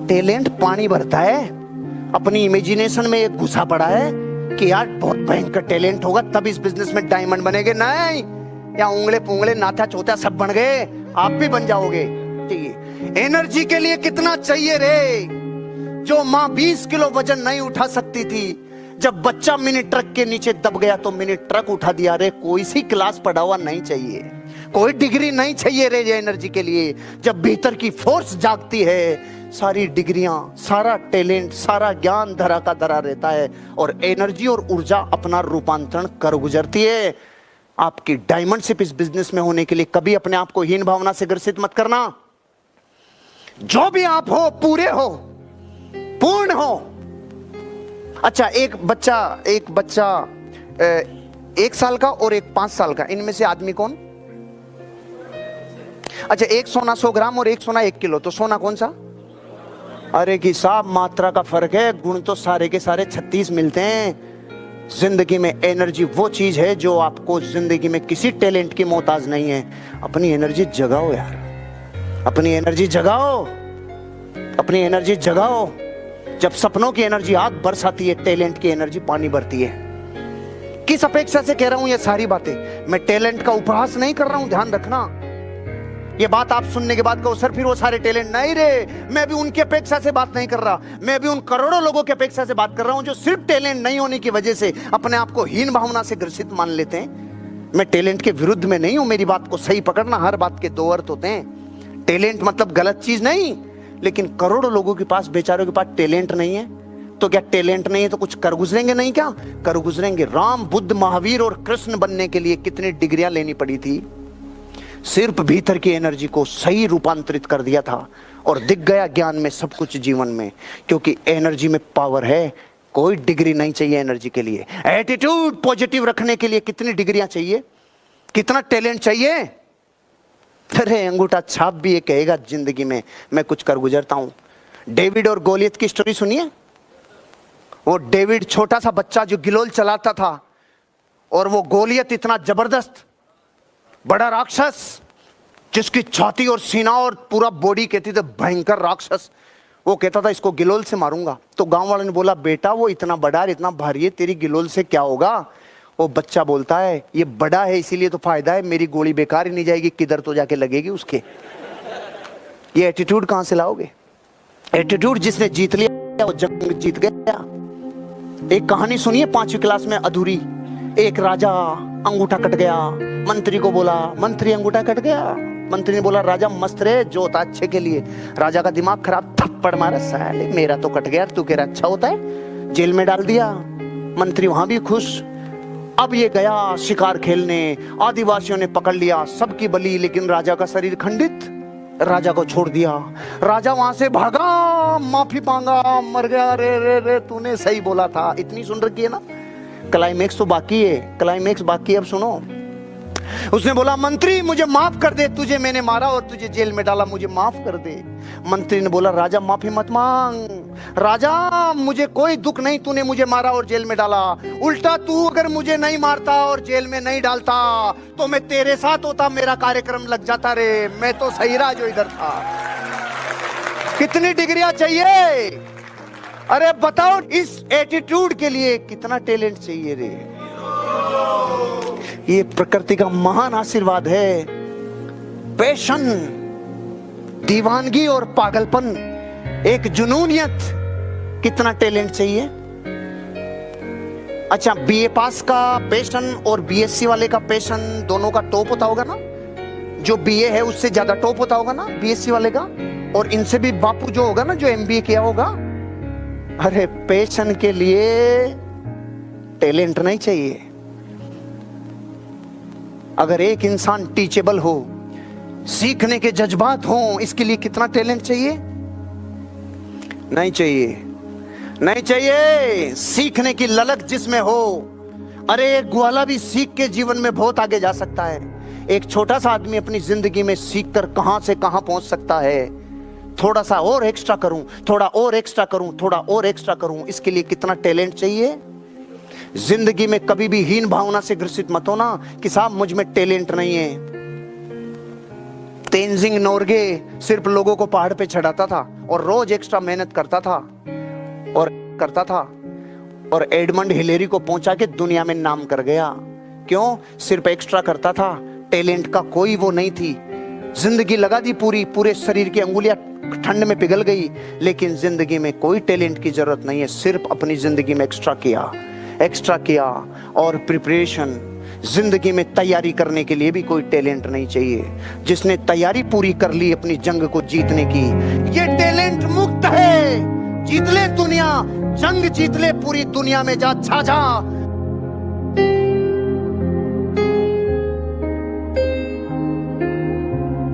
Talent पानी भरता है, अपनी इमेजिनेशन में एक घुसा पड़ा है कि यार बहुत भयंकर टैलेंट होगा तब इस बिजनेस में डायमंड बनेंगे। नहीं, या उंगले पुंगले नाथा चौथा सब बन गए, आप भी बन जाओगे। चाहिए एनर्जी के लिए कितना चाहिए रे? जो माँ 20 किलो वजन नहीं उठा सकती थी, जब बच्चा मिनी ट्रक के नीचे दब गया तो मिनी ट्रक उठा दिया रे। कोई सी क्लास पढ़ा हुआ नहीं चाहिए, कोई डिग्री नहीं चाहिए रे एनर्जी के लिए। जब भीतर की फोर्स जागती है, सारी डिग्रियां, सारा टैलेंट, सारा ज्ञान धरा का धरा रहता है और एनर्जी और ऊर्जा अपना रूपांतरण कर गुजरती है। आपकी डायमंडशिप इस बिजनेस में होने के लिए कभी अपने आप को हीन भावना से ग्रसित मत करना। जो भी आप हो, पूरे हो, पूर्ण हो। अच्छा, एक बच्चा 1 साल का और एक 5 साल का, इनमें से आदमी कौन? अच्छा, एक सोना 100 ग्राम और एक सोना 1 किलो, तो सोना कौन सा? अरे कि साहब, मात्रा का फर्क है, गुण तो सारे के सारे 36 मिलते हैं। जिंदगी में एनर्जी वो चीज है जो आपको जिंदगी में किसी टैलेंट की मोहताज नहीं है। अपनी एनर्जी जगाओ यार, अपनी एनर्जी जगाओ, अपनी एनर्जी जगाओ। जब सपनों की एनर्जी आग बरसाती है, टैलेंट की एनर्जी पानी भरती है। किस अपेक्षा से कह रहा हूं ये सारी बातें? मैं टैलेंट का उपहास नहीं कर रहा हूं, ध्यान रखना। ये बात आप सुनने के बाद कहो सर फिर वो सारे टैलेंट नहीं रे, मैं भी उनकी अपेक्षा से बात नहीं कर रहा। मैं भी उन करोड़ों लोगों की अपेक्षा से बात कर रहा हूं जो सिर्फ टैलेंट नहीं होने की वजह से अपने आप को हीन भावना से ग्रसित मान लेते हैं। मैं टैलेंट के विरुद्ध में नहीं हूं, मेरी बात को सही पकड़ना। हर बात के 2 अर्थ होते हैं। टैलेंट मतलब गलत चीज नहीं, लेकिन करोड़ों लोगों के पास, बेचारों के पास टैलेंट नहीं है। तो क्या टैलेंट नहीं है तो कुछ कर गुजरेंगे नहीं? क्या कर गुजरेंगे? राम, बुद्ध, महावीर और कृष्ण बनने के लिए कितनी डिग्रियां लेनी पड़ी थी? सिर्फ भीतर की एनर्जी को सही रूपांतरित कर दिया था और दिख गया ज्ञान में सब कुछ जीवन में। क्योंकि एनर्जी में पावर है, कोई डिग्री नहीं चाहिए एनर्जी के लिए। एटीट्यूड पॉजिटिव रखने के लिए कितनी डिग्रियां चाहिए, कितना टैलेंट चाहिए? अरे अंगूठा छाप भी ये कहेगा जिंदगी में मैं कुछ कर गुजरता हूं। डेविड और गोलियत की स्टोरी सुनिए। वो डेविड छोटा सा बच्चा जो गिलोल चलाता था, और वो गोलियत इतना जबरदस्त बड़ा राक्षस जिसकी छाती और सीना और पूरा बॉडी कहती थी भयंकर राक्षस। वो कहता था इसको गिलोल से मारूंगा। तो गांव वालों ने बोला बेटा वो इतना बड़ा है, इतना भारी है, तेरी गिलोल से क्या होगा? वो बच्चा बोलता है ये बड़ा है इसीलिए तो फायदा है, मेरी गोली बेकार ही नहीं जाएगी, किधर तो जाके लगेगी उसके। ये एटीट्यूड कहां से लाओगे? एटीट्यूड जिसने जीत लिया वो जंग जीत गया। एक कहानी सुनिए 5वीं क्लास में अधूरी। एक राजा अंगूठा कट गया, मंत्री को बोला मंत्री अंगूठा कट गया। मंत्री ने बोला राजा मस्त रे, जो होता अच्छे के लिए। राजा का दिमाग खराब, थप्पड़ मारा, साले मेरा तो कट गया, तू कह रहा अच्छा होता है। जेल में डाल दिया। मंत्री वहां भी खुश। अब ये गया शिकार खेलने, आदिवासियों ने पकड़ लिया, सबकी बलि, लेकिन राजा का शरीर खंडित। राजा को छोड़ दिया। राजा वहां से भागा, माफी मांगा, मर गया। रे रे रे तूने सही बोला था। इतनी सुन रखी है ना? क्लाइमेक्स तो बाकी है, क्लाइमेक्स बाकी है, अब सुनो। उसने बोला मंत्री मुझे माफ कर दे, तुझे मैंने मारा और तुझे जेल में डाला, मुझे माफ कर दे। मंत्री ने बोला राजा माफी मत मांग, राजा मुझे कोई दुख नहीं, तूने मुझे मारा और जेल में डाला। उल्टा तू अगर मुझे नहीं मारता और जेल में नहीं डालता तो मैं तेरे साथ होता, मेरा कार्यक्रम लग जाता रे, मैं तो सही रहा जो इधर था। कितनी डिग्रियां चाहिए? अरे बताओ इस एटीट्यूड के लिए कितना टैलेंट चाहिए रे? ये प्रकृति का महान आशीर्वाद है। पैशन, दीवानगी और पागलपन, एक जुनूनियत, कितना टैलेंट चाहिए? अच्छा, बीए पास का पैशन और बीएससी वाले का पैशन दोनों का टॉप होता होगा ना? जो बीए है उससे ज्यादा टॉप होता होगा ना बीएससी वाले का, और इनसे भी बापू जो होगा ना जो एमबीए किया होगा। अरे पैशन के लिए टैलेंट नहीं चाहिए। अगर एक इंसान टीचेबल हो, सीखने के जज्बात हो, इसके लिए कितना टैलेंट चाहिए? नहीं चाहिए, नहीं चाहिए। सीखने की ललक जिसमें हो, अरे एक ग्वाला भी सीख के जीवन में बहुत आगे जा सकता है। एक छोटा सा आदमी अपनी जिंदगी में सीखकर कहां से कहां पहुंच सकता है। थोड़ा सा और एक्स्ट्रा करूं, थोड़ा और एक्स्ट्रा करूं, थोड़ा और एक्स्ट्रा करूं, इसके लिए कितना टैलेंट चाहिए? जिंदगी में कभी भी हीन भावना से ग्रसित मत होना कि साहब मुझ में टैलेंट नहीं है। तेंजिंग नोरगे सिर्फ लोगों को पहाड़ पे चढ़ाता था और रोज एक्स्ट्रा मेहनत करता था और एडमंड हिलेरी को पहुंचा के दुनिया में नाम कर गया। क्यों? सिर्फ एक्स्ट्रा करता था, टैलेंट का कोई वो नहीं थी। जिंदगी लगा दी पूरे शरीर की अंगुलियां ठंड में पिघल गई, लेकिन जिंदगी में कोई टैलेंट की जरूरत नहीं है। सिर्फ अपनी जिंदगी में एक्स्ट्रा किया और प्रिपरेशन। जिंदगी में तैयारी करने के लिए भी कोई टैलेंट नहीं चाहिए। जिसने तैयारी पूरी कर ली अपनी जंग को जीतने की, ये टैलेंट मुक्त है। जीत ले दुनिया, जंग जीत ले, पूरी दुनिया में जा छा जा।